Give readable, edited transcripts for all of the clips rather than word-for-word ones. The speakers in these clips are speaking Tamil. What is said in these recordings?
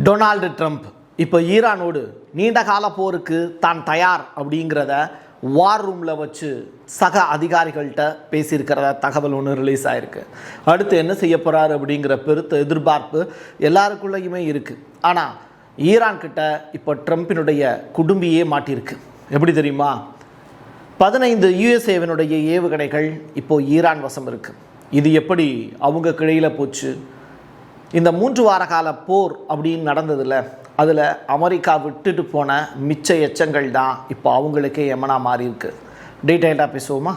டொனால்டு ட்ரம்ப் இப்போ ஈரானோடு நீண்ட கால போருக்கு தான் தயார் அப்படிங்கிறத வார் ரூமில் வச்சு சக அதிகாரிகள்கிட்ட பேசியிருக்கிறத தகவல் ஒன்று ரிலீஸ் ஆகிருக்கு. அடுத்து என்ன செய்ய போகிறாரு அப்படிங்கிற பெருத்த எதிர்பார்ப்பு எல்லாருக்குள்ளேயுமே இருக்குது. ஆனால் ஈரான் கிட்ட இப்போ ட்ரம்ப்பினுடைய குடும்பியே மாட்டியிருக்கு. எப்படி தெரியுமா? 15 யுஎஸ்ஏவினுடைய ஏவுகணைகள் இப்போது ஈரான் வசம் இருக்குது. இது எப்படி அவங்க கிளையில் போச்சு? இந்த 3 வார கால போர் அப்படின்னு நடந்ததில்ல, அதில் அமெரிக்கா விட்டுட்டு போன மிச்ச எச்சங்கள் தான் இப்போ அவங்களுக்கே எமனா மாறி இருக்கு. டீட்டெயிலாக பேசுவோமா?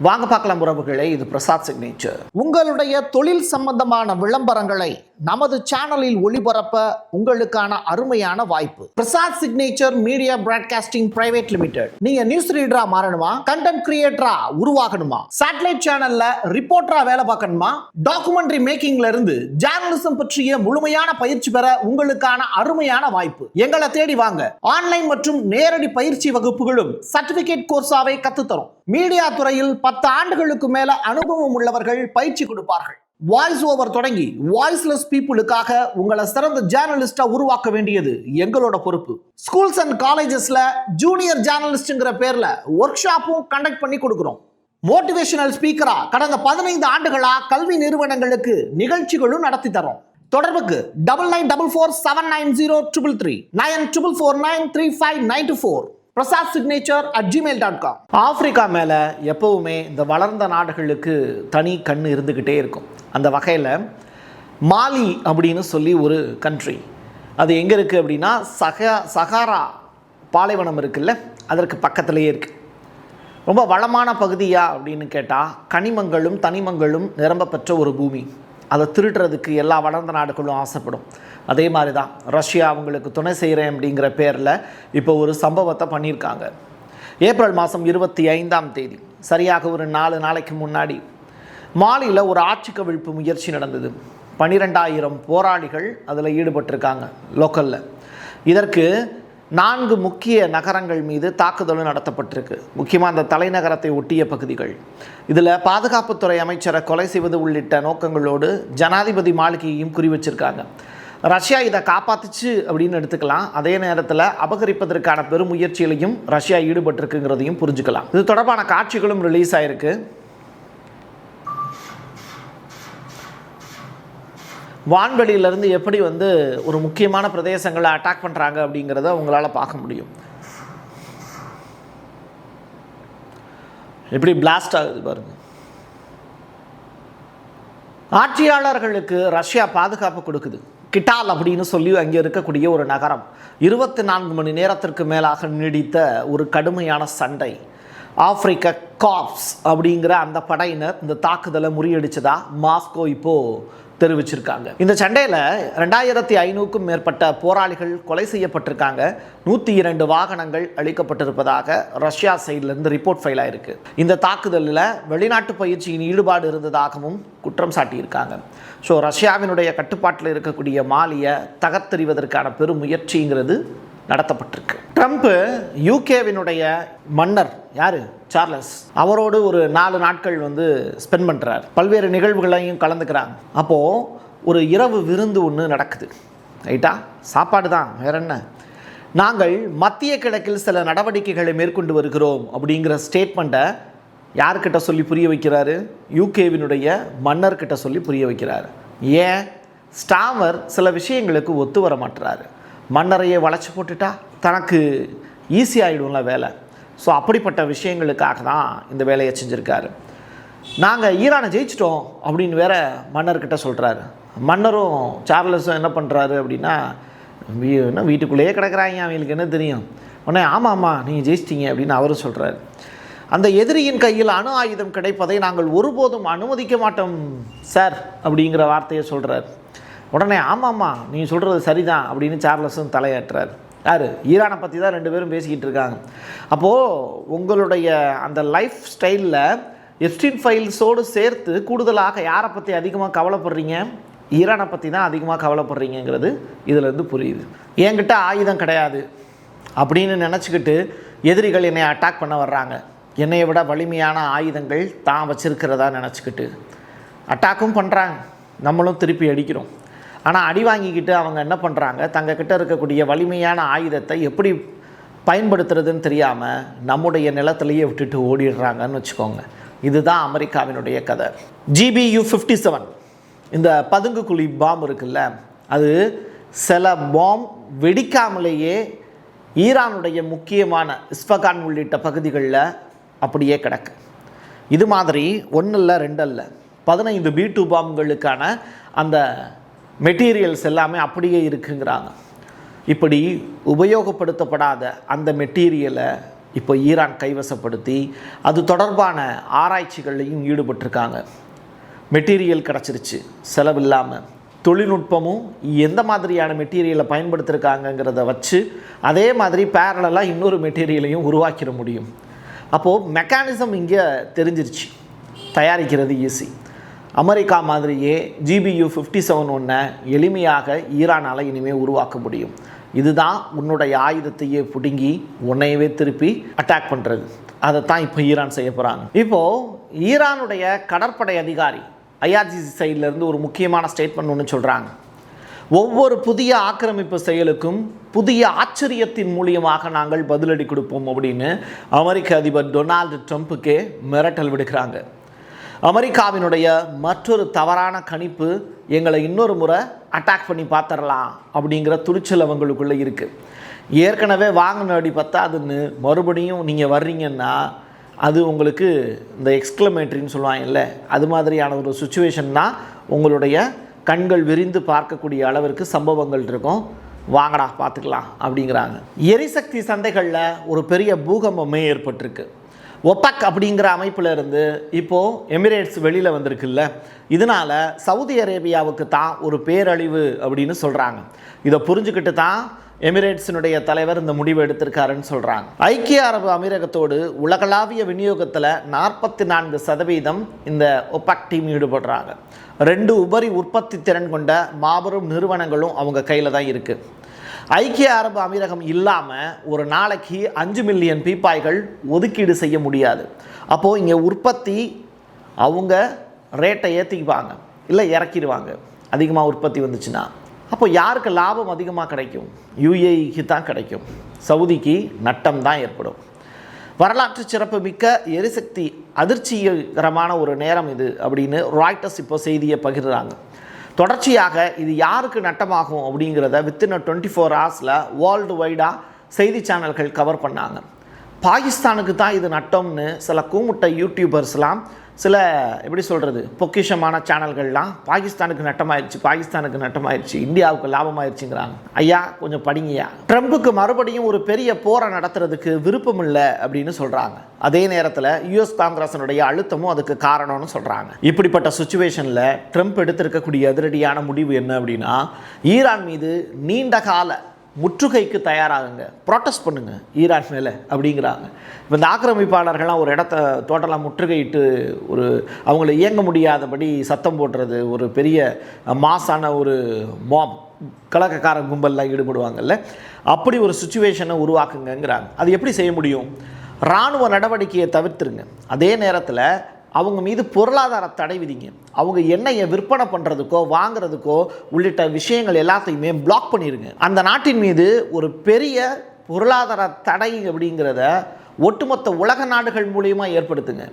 வாங்க பார்க்கலாம் உறவுகளே. இது பிரசாத் சிக்னேச்சர். உங்களுடைய தொழில் சம்பந்தமான விளம்பரங்களை நமது சேனலில் ஒளிபரப்ப உங்களுக்கான அருமையான வாய்ப்பு. Prasad signature media broadcasting private limited. நீங்க நியூஸ் ரீடரா மாறணுமா? கண்டென்ட் கிரியேட்டரா உருவாகணுமா? சேட்டலைட் சேனல்ல ரிப்போர்ட்டரா வேலை பார்க்கணுமா? டாக்குமெண்ட்ரி மேக்கிங்ல இருந்து ஜேர்னலிசம் பற்றிய முழுமையான பயிற்சி பெற உங்களுக்கான அருமையான வாய்ப்பு. எங்களை தேடி வாங்க. ஆன்லைன் மற்றும் நேரடி பயிற்சி வகுப்புகளும் சர்டிபிகேட் கோர்ஸாவே கத்துத்தரும். மீடியா துறையில் 10 ஆண்டுகளுக்கு மேல அனுபவம் உள்ளவர்கள் பயிற்சி கொடுப்பார்கள். வாய்ஸ் ஓவர் தொடங்கி வாய்ஸ்லெஸ் பீப்புளுக்காக உங்களை சிறந்த ஜேர்னலிஸ்டா உருவாக்க வேண்டியது எங்களோட பொறுப்பு. ஸ்கூல்ஸ் அண்ட் காலேஜஸ்ல ஜூனியர் ஜேர்னலிஸ்ட்ங்கிற பேர்ல ஒர்க் ஷாப்பும் கண்டக்ட் பண்ணி கொடுக்கிறோம். மோட்டிவேஷனல் ஸ்பீக்கரா கடந்த 15 ஆண்டுகளா கல்வி நிறுவனங்களுக்கு நிகழ்ச்சிகளும் நடத்தி தரோம். தொடர்புக்கு 9944790333 94493594 prasad.signature@gmail.com. ஆப்பிரிக்கா மேலே எப்பவுமே இந்த வளர்ந்த நாடுகளுக்கு தனி கண் இருந்துக்கிட்டே இருக்கும். அந்த வகையில் மாலி அப்படின்னு சொல்லி ஒரு கண்ட்ரி, அது எங்கே இருக்குது அப்படின்னா சஹாரா பாலைவனம் இருக்குல்ல, அதற்கு பக்கத்துலேயே இருக்குது. ரொம்ப வளமான பகுதியா அப்படின்னு கேட்டால் கனிமங்களும் தனிமங்களும் நிரம்ப பெற்ற ஒரு பூமி. அதை திருடுறதுக்கு எல்லா வளர்ந்த நாடுகளும் ஆசைப்படும். அதே மாதிரி தான் ரஷ்யா அவங்களுக்கு துணை செய்கிறேன் அப்படிங்கிற பேரில் இப்போ ஒரு சம்பவத்தை பண்ணியிருக்காங்க. ஏப்ரல் மாதம் 25 சரியாக ஒரு 4 நாளைக்கு முன்னாடி மாலியில் ஒரு ஆட்சி கவிழ்ப்பு முயற்சி நடந்தது. 12,000 போராளிகள் அதில் ஈடுபட்டிருக்காங்க லோக்கலில். இதற்கு 4 முக்கிய நகரங்கள் மீது தாக்குதலும் நடத்தப்பட்டிருக்கு. முக்கியமாக அந்த தலைநகரத்தை ஒட்டிய பகுதிகள். இதில் பாதுகாப்புத்துறை அமைச்சரை கொலை செய்வது உள்ளிட்ட நோக்கங்களோடு ஜனாதிபதி மாளிகையையும் குறி வச்சிருக்காங்க. ரஷ்யா இதை காப்பாற்றுச்சு அப்படின்னு எடுத்துக்கலாம். அதே நேரத்தில் அபகரிப்பதற்கான பெரும் முயற்சியிலையும் ரஷ்யா ஈடுபட்டிருக்குங்கிறதையும் புரிஞ்சுக்கலாம். இது தொடர்பான காட்சிகளும் ரிலீஸ் ஆகிருக்கு. வான்வெளியிலேருந்து எப்படி ஒரு முக்கியமான பிரதேசங்களை அட்டாக் பண்ணுறாங்க அப்படிங்கிறத உங்களால் பார்க்க முடியும். எப்படி பிளாஸ்ட் ஆகுது பாருங்கள். ஆட்சியாளர்களுக்கு ரஷ்யா பாதுகாப்பு கொடுக்குது. கிட்டால் அப்படின்னு சொல்லி அங்கே இருக்கக்கூடிய ஒரு நகரம் 24 மணி நேரத்திற்கு மேலாக நீடித்த ஒரு கடுமையான சண்டை. ஆப்பிரிக்க கார்ப்ஸ் அப்படிங்கிற அந்த படையினர் இந்த தாக்குதலை முறியடிச்சதா மாஸ்கோ இப்போது தெரிவிச்சிருக்காங்க. இந்த சண்டையில் 2500க்கும் மேற்பட்ட போராளிகள் கொலை செய்யப்பட்டிருக்காங்க. 102 வாகனங்கள் அளிக்கப்பட்டிருப்பதாக ரஷ்யா சைட்லேருந்து ரிப்போர்ட் ஃபைல் ஆயிருக்கு. இந்த தாக்குதலில் வெளிநாட்டு பயிற்சியின் ஈடுபாடு இருந்ததாகவும் குற்றம் சாட்டியிருக்காங்க. ஸோ ரஷ்யாவினுடைய கட்டுப்பாட்டில் இருக்கக்கூடிய மாலியை தகர்த்தெறிவதற்கான பெரும் முயற்சிங்கிறது நடத்தப்பட்டிருக்கு. ட்ரம்ப் யூகேவினுடைய மன்னர் யார், சார்லஸ், அவரோடு ஒரு 4 நாட்கள் ஸ்பெண்ட் பண்ணுறார். பல்வேறு நிகழ்வுகளையும் கலந்துக்கிறாங்க. அப்போது ஒரு இரவு விருந்து ஒன்று நடக்குது. ரைட்டா? சாப்பாடு தான், வேற என்ன. நாங்கள் மத்திய கிழக்கில் சில நடவடிக்கைகளை மேற்கொண்டு வருகிறோம் அப்படிங்கிற ஸ்டேட்மெண்ட்டை யார்கிட்ட சொல்லி புரிய வைக்கிறாரு? யூகேவினுடைய மன்னர்கிட்ட சொல்லி புரிய வைக்கிறாரு. ஏன்? ஸ்டாமர் சில விஷயங்களுக்கு ஒத்து வர மாட்டுறாரு. மன்னரையே வளைச்சி போட்டுட்டா தனக்கு ஈஸியாகிடும்ல வேலை. ஸோ அப்படிப்பட்ட விஷயங்களுக்காக தான் இந்த வேலையை செஞ்சுருக்காரு. நாங்கள் ஈரானை ஜெயிச்சிட்டோம் அப்படின்னு வேற மன்னர்கிட்ட சொல்கிறாரு. மன்னரும் சார்லஸும் என்ன பண்ணுறாரு அப்படின்னா, வீட்டுக்குள்ளேயே கிடக்கிறாங்க, அவங்களுக்கு என்ன தெரியும். உடனே ஆமாம்மா நீங்கள் ஜெயிச்சிட்டிங்க அப்படின்னு அவரும் சொல்கிறாரு. அந்த எதிரியின் கையில் அணு ஆயுதம் கிடைப்பதை நாங்கள் ஒருபோதும் அனுமதிக்க மாட்டோம் சார் அப்படிங்கிற வார்த்தையை சொல்கிறார். உடனே ஆமாம்மா நீங்கள் சொல்கிறது சரிதான் அப்படின்னு சார்லஸும் தலையாட்டுறார். யார்? ஈரானை பற்றி தான் 2 பேரும் பேசிக்கிட்டு இருக்காங்க. அப்போது உங்களுடைய அந்த லைஃப் ஸ்டைலில் எப்ஸ்டீன் ஃபைல்ஸோடு சேர்த்து கூடுதலாக யாரை பற்றி அதிகமாக கவலைப்படுறீங்க? ஈரானை பற்றி தான் அதிகமாக கவலைப்படுறீங்கிறது இதிலேருந்து புரியுது. என்கிட்ட ஆயுதம் கிடையாது அப்படின்னு நினச்சிக்கிட்டு எதிரிகள் என்னை அட்டாக் பண்ண வர்றாங்க. என்னையை விட வலிமையான ஆயுதங்கள் தான் வச்சிருக்கிறதா நினச்சிக்கிட்டு அட்டாக்கும் பண்ணுறாங்க. நம்மளும் திருப்பி அடிக்கிறோம். ஆனால் அடி வாங்கிக்கிட்டு அவங்க என்ன பண்ணுறாங்க, தங்கக்கிட்ட இருக்கக்கூடிய வலிமையான ஆயுதத்தை எப்படி பயன்படுத்துறதுன்னு தெரியாமல் நம்முடைய நிலத்திலேயே விட்டுட்டு ஓடிடுறாங்கன்னு வச்சுக்கோங்க. இதுதான் அமெரிக்காவினுடைய கதை. GBU-57 இந்த பதுங்குக்குழி பாம் இருக்குல்ல, அது சில பாம் வெடிக்காமலேயே ஈரானுடைய முக்கியமான இஸ்ஃபகான் உள்ளிட்ட பகுதிகளில் அப்படியே கிடக்கு. இது மாதிரி ஒன்று இல்லை 2 இல்லை 15 B2 பாம்புகளுக்கான அந்த மெட்டீரியல்ஸ் எல்லாமே அப்படியே இருக்குங்கிறாங்க. இப்படி உபயோகப்படுத்தப்படாத அந்த மெட்டீரியலை இப்போ ஈரான் கைவசப்படுத்தி அது தொடர்பான ஆராய்ச்சிகள்லையும் ஈடுபட்டிருக்காங்க. மெட்டீரியல் கிடச்சிருச்சு செலவில்லாமல். தொழில்நுட்பமும் எந்த மாதிரியான மெட்டீரியலை பயன்படுத்தியிருக்காங்கங்கிறத வச்சு அதே மாதிரி பேரலாக இன்னொரு மெட்டீரியலையும் உருவாக்கிட முடியும். அப்போது மெக்கானிசம் இங்கே தெரிஞ்சிருச்சு, தயாரிக்கிறது ஈஸி. அமெரிக்கா மாதிரியே GBU-57 ஒன்றை எளிமையாக ஈரானால் இனிமேல் உருவாக்க முடியும். இதுதான் உன்னுடைய ஆயுதத்தையே பிடுங்கி உன்னையவே திருப்பி அட்டாக் பண்ணுறது. அதைத்தான் இப்போ ஈரான் செய்ய போகிறாங்க. இப்போது ஈரானுடைய கடற்படை அதிகாரி IRGC சைட்லேருந்து ஒரு முக்கியமான ஸ்டேட்மெண்ட் ஒன்று சொல்கிறாங்க. ஒவ்வொரு புதிய ஆக்கிரமிப்பு செயலுக்கும் புதிய ஆச்சரியத்தின் மூலியமாக நாங்கள் பதிலடி கொடுப்போம் அப்படின்னு அமெரிக்க அதிபர் டொனால்டு ட்ரம்ப்புக்கே மிரட்டல் விடுக்கிறாங்க. அமெரிக்காவினுடைய மற்றொரு தவறான கணிப்பு எங்களை இன்னொரு முறை அட்டாக் பண்ணி பார்த்துடலாம் அப்படிங்கிற துணிச்சல் அவங்களுக்குள்ளே இருக்குது. ஏற்கனவே வாங்கின அடி பத்தாதுன்னு மறுபடியும் நீங்கள் வர்றீங்கன்னா அது உங்களுக்கு இந்த எக்ஸ்க்ளமேட்ரின்னு சொல்லுவாங்கல்ல, அது மாதிரியான ஒரு சுச்சுவேஷன் தான் உங்களுடைய கண்கள் விரிந்து பார்க்கக்கூடிய அளவிற்கு சம்பவங்கள் இருக்கும். வாங்கடா பார்த்துக்கலாம் அப்படிங்கிறாங்க. எரிசக்தி சந்தைகளில் ஒரு பெரிய பூகம்பமே ஏற்பட்டிருக்கு. ஒபெக் அப்படிங்கிற அமைப்பில் இருந்து இப்போது எமிரேட்ஸ் வெளியில் வந்திருக்குல்ல, இதனால் சவுதி அரேபியாவுக்கு தான் ஒரு பேரழிவு அப்படின்னு சொல்கிறாங்க. இதை புரிஞ்சுக்கிட்டு தான் எமிரேட்ஸினுடைய தலைவர் இந்த முடிவு எடுத்திருக்காருன்னு சொல்கிறாங்க. ஐக்கிய அரபு அமீரகத்தோடு உலகளாவிய விநியோகத்தில் 44% இந்த ஒபெக் டீம் ஈடுபடுறாங்க. 2 உபரி உற்பத்தி திறன் கொண்ட மாபெரும் நிறுவனங்களும் அவங்க கையில் தான் இருக்குது. ஐக்கிய அரபு அமீரகம் இல்லாமல் ஒரு நாளைக்கு 5 மில்லியன் பீப்பாய்கள் ஒதுக்கீடு செய்ய முடியாது. அப்போது இங்கே உற்பத்தி அவங்க ரேட்டை ஏற்றிக்குவாங்க, இல்லை இறக்கிடுவாங்க அதிகமாக உற்பத்தி வந்துச்சுன்னா. அப்போ யாருக்கு லாபம் அதிகமாக கிடைக்கும்? UAEக்கு தான் கிடைக்கும். சவுதிக்கு நட்டம் தான் ஏற்படும். வரலாற்று சிறப்பு மிக்க எரிசக்தி அதிர்ச்சிகரமான ஒரு நேரம் இது அப்படின்னு ராய்ட்டர்ஸ் இப்போ செய்தியை பகிர்றாங்க. தொடர்ச்சியாக இது யாருக்கு நட்டமாகும் அப்படிங்கிறத வித்தின் 24 ஹவர்ஸில் வேர்ல்டு வைடாக செய்தி சேனல்கள் கவர் பண்ணாங்க. பாகிஸ்தானுக்கு தான் இது நட்டம்னு சில கூமுட்ட யூடியூபர்ஸ்லாம், சில எப்படி சொல்கிறது பொக்கிஷமான சேனல்கள்லாம் பாகிஸ்தானுக்கு நட்டமாயிடுச்சு, இந்தியாவுக்கு லாபமாயிடுச்சுங்கிறாங்க. ஐயா கொஞ்சம் படிங்கய்யா. ட்ரம்ப்புக்கு மறுபடியும் ஒரு பெரிய போரை நடத்துறதுக்கு விருப்பம் இல்லை அப்படின்னு சொல்கிறாங்க. அதே நேரத்தில் US காங்கிரஸினுடைய அழுத்தமும் அதுக்கு காரணம்னு சொல்கிறாங்க. இப்படிப்பட்ட சுச்சுவேஷனில் ட்ரம்ப் எடுத்திருக்கக்கூடிய அதிரடியான முடிவு என்ன அப்படின்னா, ஈரான் மீது நீண்ட கால முற்றுகைக்கு தயாராகுங்க, ப்ரொட்டஸ்ட் பண்ணுங்க ஈரான் மேலே அப்படிங்கிறாங்க. இப்போ இந்த ஆக்கிரமிப்பாளர்கள்லாம் ஒரு இடத்த டோட்டலாக முற்றுகையிட்டு ஒரு அவங்கள இயங்க முடியாதபடி சத்தம் போடுறது, ஒரு பெரிய மாசான ஒரு மாப் கலக்கக்கார கும்பல்லாம் ஈடுபடுவாங்கல்ல, அப்படி ஒரு சுச்சுவேஷனை உருவாக்குங்கிறாங்க. அது எப்படி செய்ய முடியும்? இராணுவ நடவடிக்கையை தவிர்த்துருங்க. அதே நேரத்தில் அவங்க மீது பொருளாதார தடை விதிங்க. அவங்க எண்ணெயை விற்பனை பண்ணுறதுக்கோ வாங்குறதுக்கோ உள்ளிட்ட விஷயங்கள் எல்லாத்தையுமே பிளாக் பண்ணிடுங்க. அந்த நாட்டின் மீது ஒரு பெரிய பொருளாதார தடை அப்படிங்கிறத ஒட்டுமொத்த உலக நாடுகள் மூலியமாக ஏற்படுத்துங்க.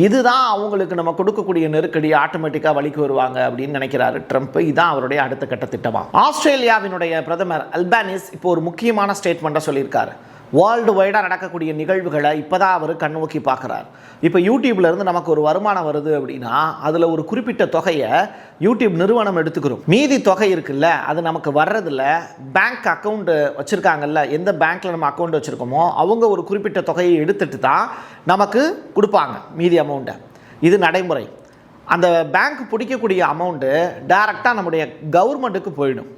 இதுதான் அவங்களுக்கு நம்ம கொடுக்கக்கூடிய நெருக்கடி ஆட்டோமேட்டிக்காக வழிக்கு வருவாங்க அப்படின்னு நினைக்கிறாரு ட்ரம்ப். இதுதான் அவருடைய அடுத்த கட்ட திட்டமா. ஆஸ்திரேலியாவினுடைய பிரதமர் அல்பானிஸ் இப்போ ஒரு முக்கியமான ஸ்டேட்மெண்ட்டை சொல்லியிருக்காரு. வேர்ல்டு வைடாக நடக்கக்கூடிய நிகழ்வுகளை இப்போ தான் அவர் கண்ணோக்கி பார்க்குறார். இப்போ யூடியூப்லேருந்து நமக்கு ஒரு வருமானம் வருது அப்படின்னா அதில் ஒரு குறிப்பிட்ட தொகையை யூடியூப் நிறுவனம் எடுத்துக்கிறோம். மீதி தொகை இருக்குல்ல, அது நமக்கு வர்றதில்ல. பேங்க் அக்கௌண்ட் வச்சுருக்காங்கல்ல, எந்த பேங்க்கில் நம்ம அக்கௌண்ட் வச்சுருக்கோமோ அவங்க ஒரு குறிப்பிட்ட தொகையை எடுத்துட்டு தான் நமக்கு கொடுப்பாங்க மீதி அமௌண்ட்டை. இது நடைமுறை. அந்த பேங்க் பிடிக்கக்கூடிய அமௌண்ட்டு டைரெக்டாக நம்முடைய கவர்மெண்ட்டுக்கு போயிடும்.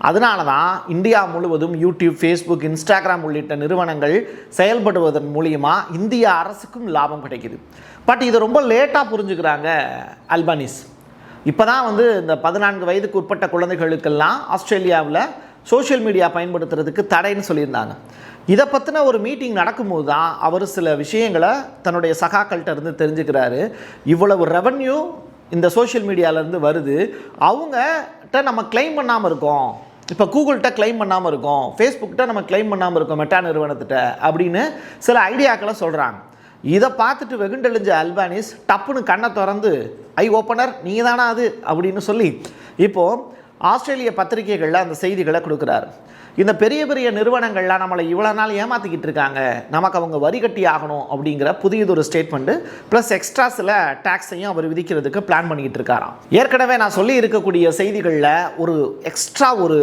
அதனால தான் இந்தியா முழுவதும் யூடியூப், ஃபேஸ்புக், இன்ஸ்டாகிராம் உள்ளிட்ட நிறுவனங்கள் செயல்படுவதன் மூலியமாக இந்திய அரசுக்கும் லாபம் கிடைக்குது. பட் இதை ரொம்ப லேட்டாக புரிஞ்சுக்கிறாங்க அல்பானிஸ். இப்போ தான் இந்த 14 வயதுக்கு உட்பட்ட குழந்தைகளுக்கெல்லாம் ஆஸ்திரேலியாவில் சோஷியல் மீடியா பயன்படுத்துறதுக்கு தடைன்னு சொல்லியிருந்தாங்க. இதை பற்றின ஒரு மீட்டிங் நடக்கும்போது தான் அவர் சில விஷயங்களை தன்னுடைய சகாக்கள்கிட்ட இருந்து தெரிஞ்சுக்கிறாரு. இவ்வளவு ரெவன்யூ இந்த சோஷியல் மீடியாவிலேருந்து வருது, அவங்க நம்ம கிளைம் பண்ணாமல் இருக்கோம், இப்போ கூகுள்கிட்ட கிளைம் பண்ணாமல் இருக்கோம், ஃபேஸ்புக்கிட்ட நம்ம கிளைம் பண்ணாமல் இருக்கோம் மெட்டா நிறுவனத்திட்ட அப்படின்னு சில ஐடியாக்களை சொல்கிறாங்க. இதை பார்த்துட்டு வெகுண்டெளிஞ்ச அல்பானிஸ் டப்புன்னு கண்ணை திறந்து ஐ ஓப்பனர் நீங்கள் தானா அது அப்படின்னு சொல்லி இப்போது ஆஸ்திரேலிய பத்திரிகைகளில் அந்த செய்திகளை கொடுக்குறாரு. இந்த பெரிய பெரிய நிறுவனங்கள்லாம் நம்மளை இவ்வளோ நாள் ஏமாற்றிக்கிட்டு இருக்காங்க, நமக்கு அவங்க வரி கட்டி ஆகணும் அப்படிங்கிற புதியதொரு ஸ்டேட்மெண்ட்டு ப்ளஸ் எக்ஸ்ட்ரா சில டேக்ஸையும் அவர் விதிக்கிறதுக்கு பிளான் பண்ணிக்கிட்டு இருக்காராம். ஏற்கனவே நான் சொல்லி இருக்கக்கூடிய செய்திகளில் ஒரு எக்ஸ்ட்ரா ஒரு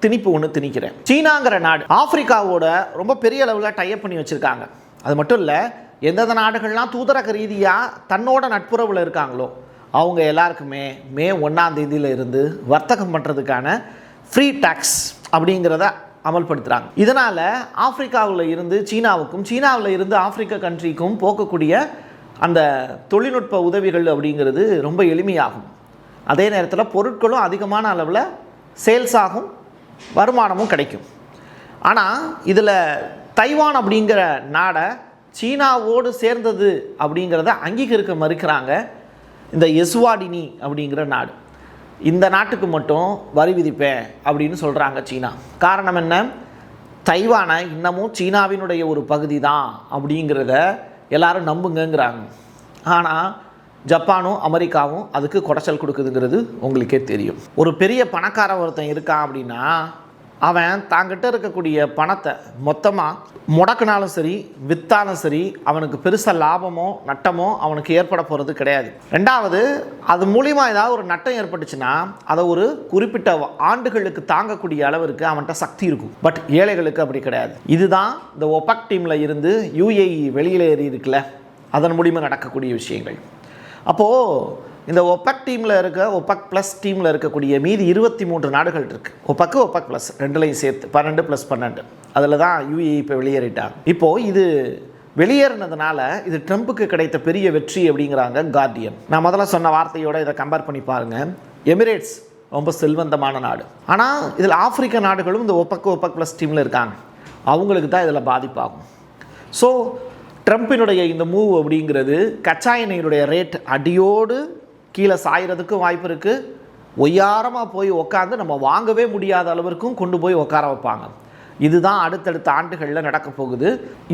திணிப்பு ஒன்று திணிக்கிறேன். சீனாங்கிற நாடு ஆப்பிரிக்காவோட ரொம்ப பெரிய அளவில் டைப் பண்ணி வச்சுருக்காங்க. அது மட்டும் இல்லை, எந்தெந்த நாடுகள்லாம் தூதரக ரீதியாக தன்னோட நட்புறவில் இருக்காங்களோ அவங்க எல்லாருக்குமே மே 1 இருந்து வர்த்தகம் பண்ணுறதுக்கான ஃப்ரீ டேக்ஸ் அப்படிங்கிறத அமல்படுத்துகிறாங்க. இதனால் ஆப்பிரிக்காவில் இருந்து சீனாவுக்கும், சீனாவில் இருந்து ஆப்பிரிக்க கண்ட்ரிக்கும் போகக்கூடிய அந்த தொழில்நுட்ப உதவிகள் அப்படிங்கிறது ரொம்ப எளிமையாகும். அதே நேரத்தில் பொருட்களும் அதிகமான அளவில் சேல்ஸ் ஆகும், வருமானமும் கிடைக்கும். ஆனால் இதில் தைவான் அப்படிங்கிற நாடை சீனாவோடு சேர்ந்தது அப்படிங்கிறத அங்கீகரிக்க மறுக்கிறாங்க இந்த எஸ்வாடினி அப்படிங்கிற நாடு. இந்த நாட்டுக்கு மட்டும் வரி விதிப்பேன் அப்படின்னு சொல்கிறாங்க சீனா. காரணம் என்ன? தைவானை இன்னமும் சீனாவினுடைய ஒரு பகுதி தான் அப்படிங்கிறத எல்லாரும் நம்புங்கிறாங்க. ஆனால் ஜப்பானும் அமெரிக்காவும் அதுக்கு குடைச்சல் கொடுக்குதுங்கிறது உங்களுக்கே தெரியும். ஒரு பெரிய பணக்கார ஒருத்தன் இருக்கான் அப்படின்னா அவன் தாங்கிட்ட இருக்கக்கூடிய பணத்தை மொத்தமாக முடக்கினாலும் சரி விற்றாலும் சரி அவனுக்கு பெருசாக லாபமோ நட்டமோ அவனுக்கு ஏற்பட போகிறது கிடையாது. ரெண்டாவது, அது மூலிமா ஏதாவது ஒரு நட்டம் ஏற்பட்டுச்சுன்னா அதை ஒரு குறிப்பிட்ட ஆண்டுகளுக்கு தாங்கக்கூடிய அளவிற்கு அவன்கிட்ட சக்தி இருக்கும். பட் ஏழைகளுக்கு அப்படி கிடையாது. இதுதான் இந்த ஒபக் டீமில் இருந்து UAE வெளியில் ஏறி இருக்குல்ல, அதன் மூலிமா நடக்கக்கூடிய விஷயங்கள். அப்போது இந்த ஒபக் டீமில் ஒபக் ப்ளஸ் டீமில் இருக்கக்கூடிய மீதி 23 நாடுகள் இருக்குது. ஒபக் ப்ளஸ் ரெண்டுலையும் சேர்த்து 12 + 12. அதில் தான் UAE இப்போ வெளியேறிட்டாங்க. இப்போது இது வெளியேறினதுனால இது ட்ரம்ப்புக்கு கிடைத்த பெரிய வெற்றி அப்படிங்கிறாங்க கார்டியன். நான் முதல்ல சொன்ன வார்த்தையோடு இதை கம்பேர் பண்ணி பாருங்கள். எமிரேட்ஸ் ரொம்ப செல்வந்தமான நாடு. ஆனால் இதில் ஆப்பிரிக்க நாடுகளும் இந்த ஒபக் ப்ளஸ் டீமில் இருக்காங்க. அவங்களுக்கு தான் இதில் பாதிப்பாகும். ஸோ ட்ரம்ப்பினுடைய இந்த மூவ் அப்படிங்கிறது கச்சா எண்ணெயினுடைய ரேட் அடியோடு கீழே சாயறதுக்கும் வாய்ப்பு இருக்குது. ஒய்யாரமாக போய் உட்காந்து நம்ம வாங்கவே முடியாத அளவிற்கும் கொண்டு போய் உட்கார வைப்பாங்க. இதுதான் அடுத்தடுத்த ஆண்டுகளில் நடக்க போகுது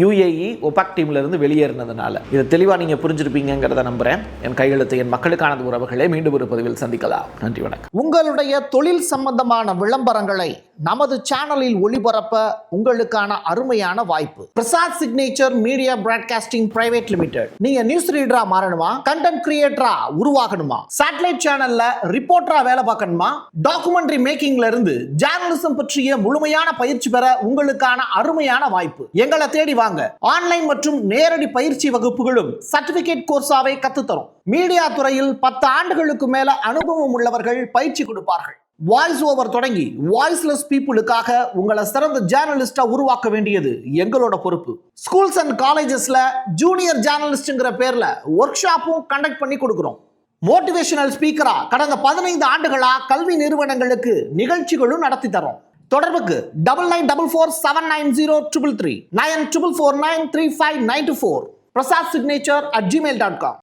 UAE ஒபக் டீம்லேருந்து வெளியேறினதுனால. இதை தெளிவாக நீங்கள் புரிஞ்சிருப்பீங்கிறத நம்புகிறேன். என் கையெழுத்து என் மக்களுக்கானது உறவுகளை மீண்டும் ஒரு பதிவில் சந்திக்கலாம். நன்றி, வணக்கம். உங்களுடைய தொழில் சம்பந்தமான விளம்பரங்களை நமது சேனலில் ஒளிபரப்ப உங்களுக்கான அருமையான வாய்ப்பு. Prasad signature media broadcasting private limited. நீங்க நியூஸ் ரீடரா மாறணுமா, கண்டென்ட் கிரியேட்டரா உருவாகணுமா, சேட்டலைட் சேனல்ல ரிப்போர்ட்டரா வேலை பார்க்கணுமா, டாக்குமெண்ட்ரி மேக்கிங்ல இருந்து ஜேர்னலிசம் பற்றிய முழுமையான பயிற்சி பெற உங்களுக்கான அருமையான வாய்ப்பு. எங்களை தேடி வாங்க. ஆன்லைன் மற்றும் நேரடி பயிற்சி வகுப்புகளும் சர்டிபிகேட் கோர்ஸாவே கத்துத்தரும். மீடியா துறையில் 10 ஆண்டுகளுக்கு மேல அனுபவம் உள்ளவர்கள் பயிற்சி கொடுப்பார்கள். வாய்ஸ் ஓவர் தொடங்கி வாய்ஸ்லெஸ் பீப்புளுக்காக உங்களை சிறந்த ஜேர்னலிஸ்டா உருவாக்க வேண்டியது எங்களோட பொறுப்பு. ஸ்கூல்ஸ் அண்ட் காலேஜஸ்ல ஜூனியர் ஜேர்னலிஸ்ட்ங்கிற பேர்ல ஒர்க் ஷாப்பும் கண்டக்ட் பண்ணி கொடுக்கிறோம். மோட்டிவேஷனல் ஸ்பீக்கரா கடந்த 15 ஆண்டுகளா கல்வி நிறுவனங்களுக்கு நிகழ்ச்சிகளும் நடத்தி தரோம். தொடர்புக்கு 9944790333 94493594 prasad signature@gmail.com.